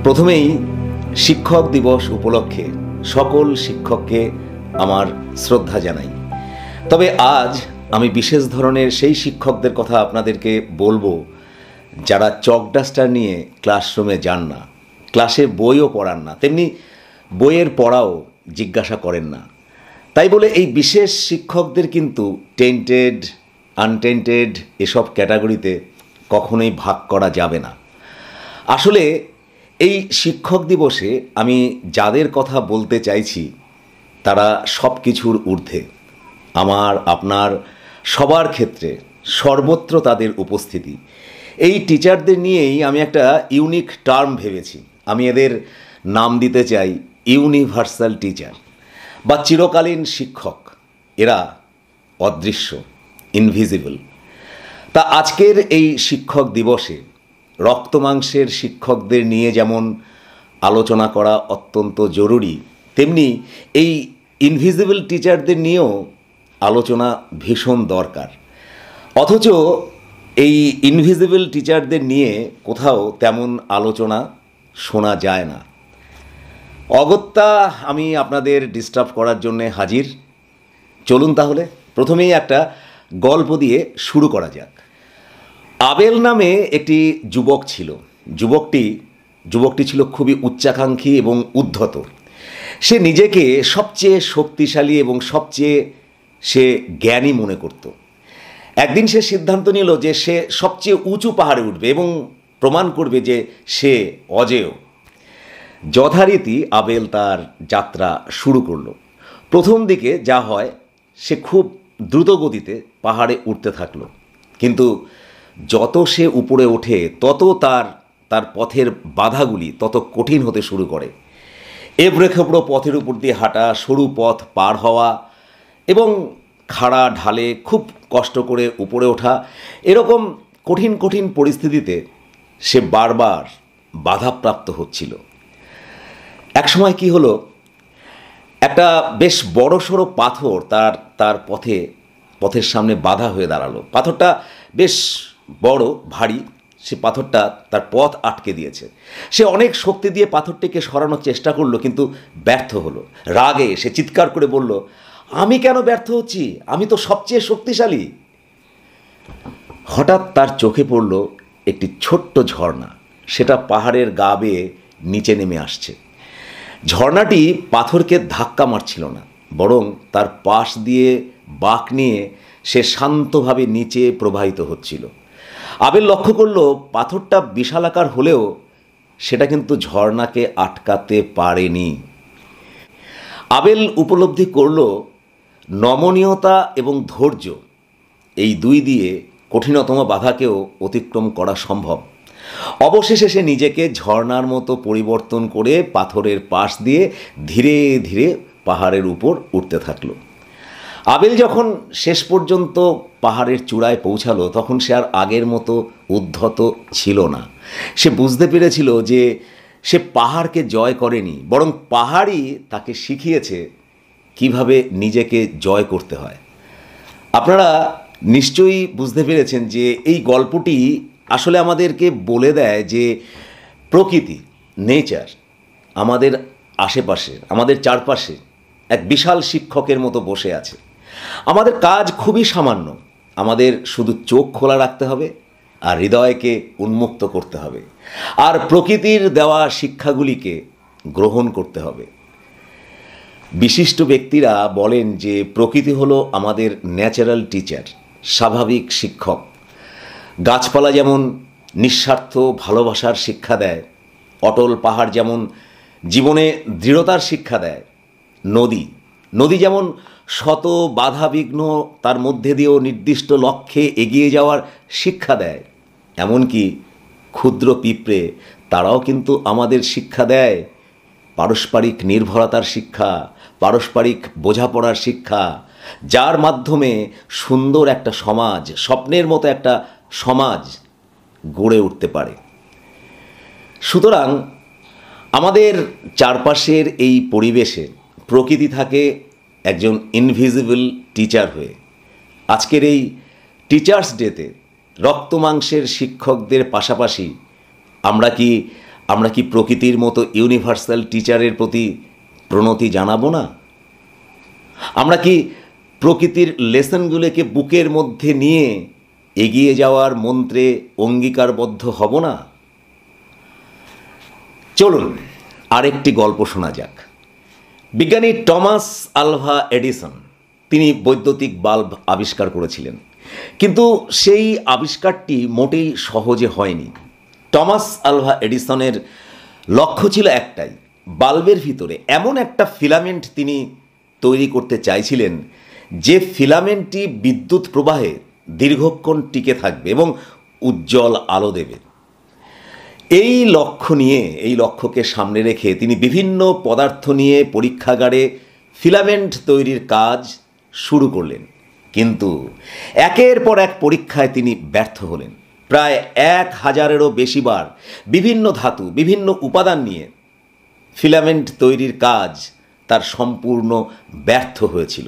প্রথমেই শিক্ষক দিবস উপলক্ষে সকল শিক্ষককে আমার শ্রদ্ধা জানাই। তবে আজ আমি বিশেষ ধরনের সেই শিক্ষকদের কথা আপনাদেরকে বলবো যারা চক ডাস্টার নিয়ে ক্লাসরুমে যান না, ক্লাসে বইও পড়ান না, তেমনি বইয়ের পড়াও জিজ্ঞাসা করেন না। তাই বলে এই বিশেষ শিক্ষকদের কিন্তু টেন্টেড, আনটেন্টেড এসব ক্যাটাগরিতে কখনোই ভাগ করা যাবে না। আসলে এই শিক্ষক দিবসে আমি যাদের কথা বলতে চাইছি তারা সব কিছুর ঊর্ধ্বে। আমার, আপনার, সবার ক্ষেত্রে সর্বত্র তাদের উপস্থিতি। এই টিচারদের নিয়েই আমি একটা ইউনিক টার্ম ভেবেছি। আমি এদের নাম দিতে চাই ইউনিভার্সাল টিচার বা চিরকালীন শিক্ষক। এরা অদৃশ্য, ইনভিজিবল। তা আজকের এই শিক্ষক দিবসে রক্তমাংসের শিক্ষকদের নিয়ে যেমন আলোচনা করা অত্যন্ত জরুরি, তেমনি এই ইনভিজিবল টিচারদের নিয়েও আলোচনা ভীষণ দরকার। অথচ এই ইনভিজিবল টিচারদের নিয়ে কোথাও তেমন আলোচনা শোনা যায় না। অগত্যা আমি আপনাদের ডিস্টার্ব করার জন্য হাজির। চলুন তাহলে প্রথমেই একটা গল্প দিয়ে শুরু করা যাক। আবেল নামে একটি যুবক ছিল। যুবকটি ছিল খুবই উচ্চাকাঙ্ক্ষী এবং উদ্ধত। সে নিজেকে সবচেয়ে শক্তিশালী এবং সবচেয়ে জ্ঞানী মনে করত। একদিন সে সিদ্ধান্ত নিল যে সে সবচেয়ে উঁচু পাহাড়ে উঠবে এবং প্রমাণ করবে যে সে অজেয়। যথারীতি আবেল তার যাত্রা শুরু করলো। প্রথম দিকে যা হয়, সে খুব দ্রুত গতিতে পাহাড়ে উঠতে থাকলো। কিন্তু যত সে উপরে ওঠে তত তার পথের বাধাগুলি তত কঠিন হতে শুরু করে। এবড়োখেবড়ো পথের উপর দিয়ে হাঁটা, সরু পথ পার হওয়া এবং খাড়া ঢালে খুব কষ্ট করে উপরে ওঠা, এরকম কঠিন কঠিন পরিস্থিতিতে সে বারবার বাধাপ্রাপ্ত হচ্ছিল। একসময় কি হলো, একটা বেশ বড়সড় পাথর তার পথের সামনে বাধা হয়ে দাঁড়ালো। পাথরটা বেশ বড়, ভারী। সে পাথরটা তার পথ আটকে দিয়েছে। সে অনেক শক্তি দিয়ে পাথরটিকে সরানোর চেষ্টা করলো, কিন্তু ব্যর্থ হলো। রাগে সে চিৎকার করে বলল, আমি কেন ব্যর্থ হচ্ছি? আমি তো সবচেয়ে শক্তিশালী। হঠাৎ তার চোখে পড়ল একটি ছোট্ট ঝর্ণা। সেটা পাহাড়ের গা বেয়ে নিচে নেমে আসছে। ঝর্ণাটি পাথরকে ধাক্কা মারছিল না, বরং তার পাশ দিয়ে বাঁক নিয়ে সে শান্তভাবে নিচে প্রবাহিত হচ্ছিল। আবেল লক্ষ্য করল পাথরটা বিশালাকার হলেও সেটা কিন্তু ঝর্ণাকে আটকাতে পারেনি। আবেল উপলব্ধি করল নমনীয়তা এবং ধৈর্য, এই দুই দিয়ে কঠিনতম বাধাকেও অতিক্রম করা সম্ভব। অবশেষে সে নিজেকে ঝর্ণার মতো পরিবর্তন করে পাথরের পাশ দিয়ে ধীরে ধীরে পাহাড়ের উপর উঠতে থাকলো। আবেল যখন শেষ পর্যন্ত পাহাড়ের চূড়ায় পৌঁছালো, তখন সে আর আগের মতো উদ্ধত ছিল না। সে বুঝতে পেরেছিল যে সে পাহাড়কে জয় করেনি, বরং পাহাড়ই তাকে শিখিয়েছে কিভাবে নিজেকে জয় করতে হয়। আপনারা নিশ্চয়ই বুঝতে পেরেছেন যে এই গল্পটি আসলে আমাদেরকে বলে দেয় যে প্রকৃতি, নেচার আমাদের আশেপাশে, আমাদের চারপাশে এক বিশাল শিক্ষকের মতো বসে আছে। আমাদের কাজ খুবই সামান্য। আমাদের শুধু চোখ খোলা রাখতে হবে আর হৃদয়কে উন্মুক্ত করতে হবে, আর প্রকৃতির দেওয়া শিক্ষাগুলিকে গ্রহণ করতে হবে। বিশিষ্ট ব্যক্তিরা বলেন যে প্রকৃতি হলো আমাদের ন্যাচারাল টিচার, স্বাভাবিক শিক্ষক। গাছপালা যেমন নিঃস্বার্থ ভালোবাসার শিক্ষা দেয়, অটল পাহাড় যেমন জীবনে দৃঢ়তার শিক্ষা দেয়, নদী যেমন শত বাধাবিঘ্ন তার মধ্যে দিয়েও নির্দিষ্ট লক্ষ্যে এগিয়ে যাওয়ার শিক্ষা দেয়, এমনকি ক্ষুদ্র পিঁপড়ে তারাও কিন্তু আমাদের শিক্ষা দেয় পারস্পরিক নির্ভরতার শিক্ষা, পারস্পরিক বোঝাপড়ার শিক্ষা, যার মাধ্যমে সুন্দর একটা সমাজ, স্বপ্নের মতো একটা সমাজ গড়ে উঠতে পারে। সুতরাং আমাদের চারপাশের এই পরিবেশে প্রকৃতি থাকে একজন ইনভিজিবল টিচার হয়ে। আজকের এই টিচার্স ডেতে রক্তমাংসের শিক্ষকদের পাশাপাশি আমরা কি আমরা কি প্রকৃতির মতো ইউনিভার্সাল টিচারের প্রতি প্রণতি জানাবো না? আমরা কি প্রকৃতির লেসনগুলোকে বুকের মধ্যে নিয়ে এগিয়ে যাওয়ার মন্ত্রে অঙ্গীকারবদ্ধ হব না? চলুন আরেকটি গল্প শোনা যাক। বিজ্ঞানী টমাস আলভা এডিসন তিনি বৈদ্যুতিক বাল্ব আবিষ্কার করেছিলেন, কিন্তু সেই আবিষ্কারটি মোটেই সহজে হয়নি। টমাস আলভা এডিসনের লক্ষ্য ছিল একটাই, বাল্বের ভিতরে এমন একটা ফিলামেন্ট তিনি তৈরি করতে চাইছিলেন যে ফিলামেন্টটি বিদ্যুৎ প্রবাহে দীর্ঘক্ষণ টিকে থাকবে এবং উজ্জ্বল আলো দেবে। এই লক্ষ্যকে সামনে রেখে তিনি বিভিন্ন পদার্থ নিয়ে পরীক্ষাগারে ফিলামেন্ট তৈরির কাজ শুরু করলেন, কিন্তু একের পর এক পরীক্ষায় তিনি ব্যর্থ হলেন। প্রায় 1000-এরও বেশি বার বিভিন্ন ধাতু, বিভিন্ন উপাদান নিয়ে ফিলামেন্ট তৈরির কাজ তার সম্পূর্ণ ব্যর্থ হয়েছিল।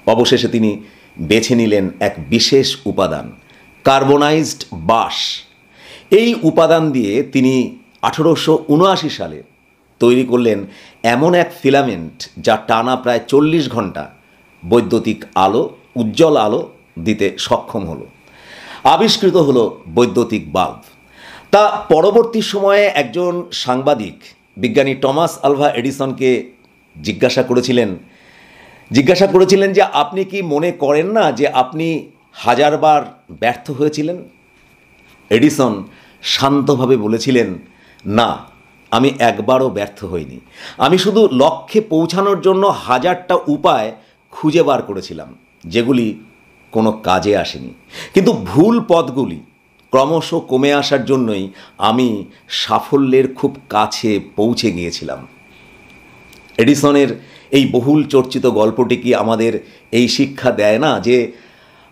অবশেষে তিনি বেছে নিলেন এক বিশেষ উপাদান, কার্বনাইজড বাঁশ। এই উপাদান দিয়ে তিনি 1879 সালে তৈরি করলেন এমন এক ফিলামেন্ট যা টানা প্রায় 40 ঘন্টা বৈদ্যুতিক আলো, উজ্জ্বল আলো দিতে সক্ষম হলো। আবিষ্কৃত হলো বৈদ্যুতিক বাল্ব। তা পরবর্তী সময়ে একজন সাংবাদিক বিজ্ঞানী টমাস আলভা এডিসনকে জিজ্ঞাসা করেছিলেন যে আপনি কি মনে করেন না যে আপনি 1000 বার ব্যর্থ হয়েছিলেন? এডিসন শান্তভাবে বলেছিলেন, না, আমি একবারও ব্যর্থ হইনি। আমি শুধু লক্ষ্যে পৌঁছানোর জন্য 1000টা উপায় খুঁজে বার করেছিলাম যেগুলি কোনো কাজে আসেনি, কিন্তু ভুল পথগুলি ক্রমশ কমে আসার জন্যই আমি সাফল্যের খুব কাছে পৌঁছে গিয়েছিলাম। এডিসনের এই বহুল চর্চিত গল্পটি কি আমাদের এই শিক্ষা দেয় না যে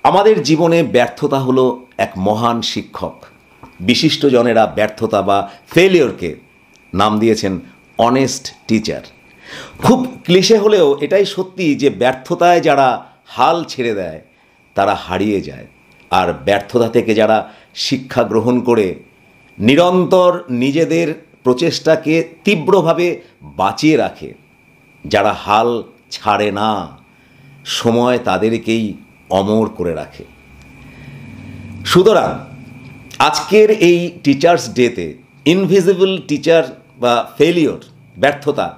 আমাদের জীবনে ব্যর্থতা হলো এক মহান শিক্ষক? বিশিষ্টজনেরা ব্যর্থতা বা ফেলিওরকে নাম দিয়েছেন অনেস্ট টিচার। খুব ক্লিশে হলেও এটাই সত্যি যে ব্যর্থতায় যারা হাল ছেড়ে দেয় তারা হারিয়ে যায়, আর ব্যর্থতা থেকে যারা শিক্ষা গ্রহণ করে নিরন্তর নিজেদের প্রচেষ্টাকে তীব্রভাবে বাঁচিয়ে রাখে, যারা হাল ছাড়ে না, সময় তাদেরকেই অমর করে রাখে। সুতরাং আজকের এই টিচার্স ডেতে ইনভিজিবল টিচার বা ফেলিওর, ব্যর্থতা,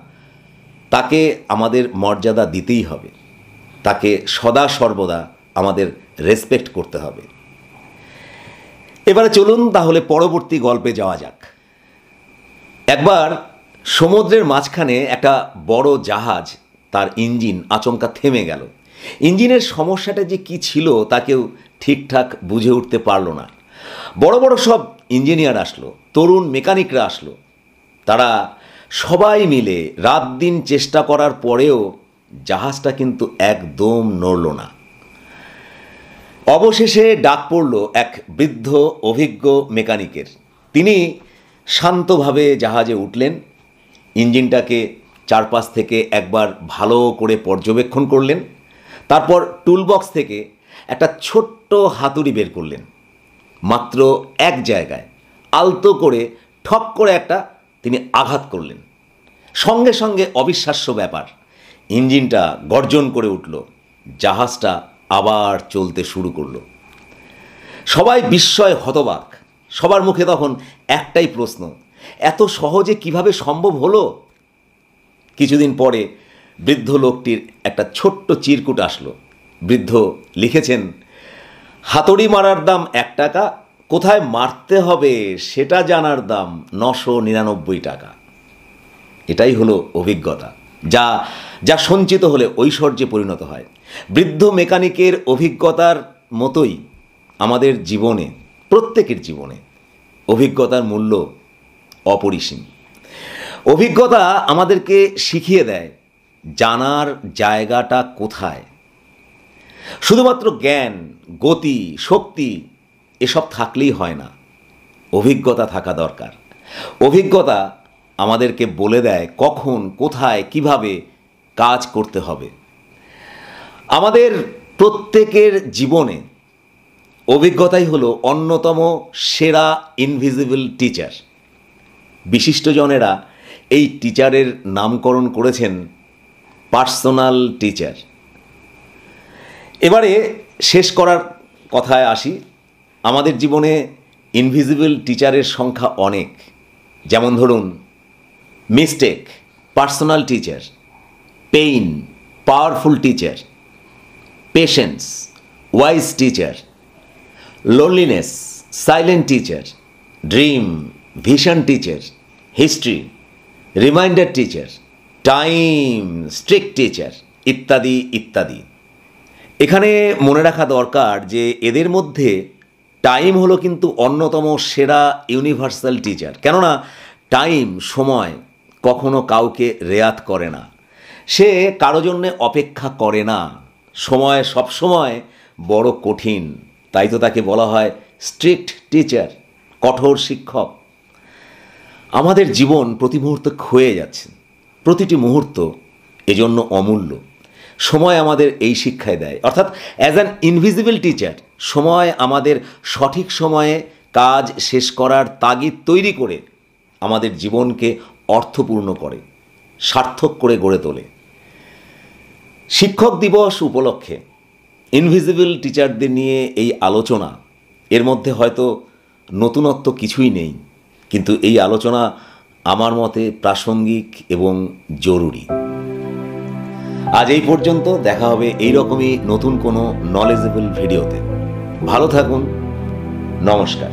তাকে আমাদের মর্যাদা দিতেই হবে, তাকে সদা সর্বদা আমাদের রেসপেক্ট করতে হবে। এবারে চলুন তাহলে পরবর্তী গল্পে যাওয়া যাক। একবার সমুদ্রের মাঝখানে একটা বড় জাহাজ, তার ইঞ্জিন আচমকা থেমে গেল। ইঞ্জিনের সমস্যাটা যে কি ছিল তা কেউ ঠিকঠাক বুঝে উঠতে পারল না। বড় বড় সব ইঞ্জিনিয়ার আসলো, তরুণ মেকানিকরা আসলো। তারা সবাই মিলে রাত দিন চেষ্টা করার পরেও জাহাজটা কিন্তু একদম নড়ল না। অবশেষে ডাক পড়ল এক বৃদ্ধ অভিজ্ঞ মেকানিকের। তিনি শান্তভাবে জাহাজে উঠলেন, ইঞ্জিনটাকে চারপাশ থেকে একবার ভালো করে পর্যবেক্ষণ করলেন, তারপর টুলবক্স থেকে একটা ছোট্ট হাতুড়ি বের করলেন। মাত্র এক জায়গায় আলতো করে ঠক করে একটা তিনি আঘাত করলেন। সঙ্গে সঙ্গে অবিশ্বাস্য ব্যাপার, ইঞ্জিনটা গর্জন করে উঠল, জাহাজটা আবার চলতে শুরু করলো। সবাই বিস্ময়ে হতবাক। সবার মুখে তখন একটাই প্রশ্ন, এত সহজে কিভাবে সম্ভব হলো? কিছুদিন পরে বৃদ্ধ লোকটির একটা ছোট্ট চিরকুট আসলো। বৃদ্ধ লিখেছেন, হাতুড়ি মারার দাম 1 টাকা, কোথায় মারতে হবে সেটা জানার দাম 999 টাকা। এটাই হলো অভিজ্ঞতা, যা যা সঞ্চিত হলে ঐশ্বর্যে পরিণত হয়। বৃদ্ধ মেকানিকের অভিজ্ঞতার মতোই আমাদের জীবনে, প্রত্যেকের জীবনে অভিজ্ঞতার মূল্য অপরিসীম। অভিজ্ঞতা আমাদেরকে শিখিয়ে দেয় জানার জায়গাটা কোথায়। শুধুমাত্র জ্ঞান, গতি, শক্তি এসব থাকলেই হয় না, অভিজ্ঞতা থাকা দরকার। অভিজ্ঞতা আমাদেরকে বলে দেয় কখন, কোথায়, কিভাবে কাজ করতে হবে। আমাদের প্রত্যেকের জীবনে অভিজ্ঞতাই হলো অন্যতম সেরা ইনভিজিবল টিচার। বিশিষ্টজনেরা এই টিচারের নামকরণ করেছেন পার্সোনাল টিচার। এবারে শেষ করার কথায় আসি। আমাদের জীবনে ইনভিজিবল টিচারের সংখ্যা অনেক। যেমন ধরুন mistake, personal teacher; pain, powerful teacher; patience, wise teacher; loneliness, silent teacher; dream, vision teacher; history, reminder teacher; time, strict teacher, ইত্যাদি ইত্যাদি। এখানে মনে রাখা দরকার যে এদের মধ্যে টাইম হলো কিন্তু অন্যতম সেরা ইউনিভার্সাল টিচার। কেননা টাইম, সময় কখনো কাউকে রেয়াত করে না, সে কারো জন্যে অপেক্ষা করে না। সময় সবসময় বড় কঠিন, তাই তো তাকে বলা হয় স্ট্রিক্ট টিচার, কঠোর শিক্ষক। আমাদের জীবন প্রতি মুহূর্তে ক্ষয়ে যাচ্ছে, প্রতিটি মুহূর্ত এজন্য অমূল্য। সময় আমাদের এই শিক্ষায় দেয়, অর্থাৎ অ্যাজ অ্যান ইনভিজিবল টিচার সময় আমাদের সঠিক সময়ে কাজ শেষ করার তাগিদ তৈরি করে আমাদের জীবনকে অর্থপূর্ণ করে, সার্থক করে গড়ে তোলে। শিক্ষক দিবস উপলক্ষে ইনভিজিবল টিচারদের নিয়ে এই আলোচনা, এর মধ্যে হয়তো নতুনত্ব কিছুই নেই, কিন্তু এই আলোচনা আমার মতে প্রাসঙ্গিক এবং জরুরি। আজ এই পর্যন্ত, দেখা হবে এইরকমই নতুন কোনো নলেজেবল ভিডিওতে। ভালো থাকুন, নমস্কার।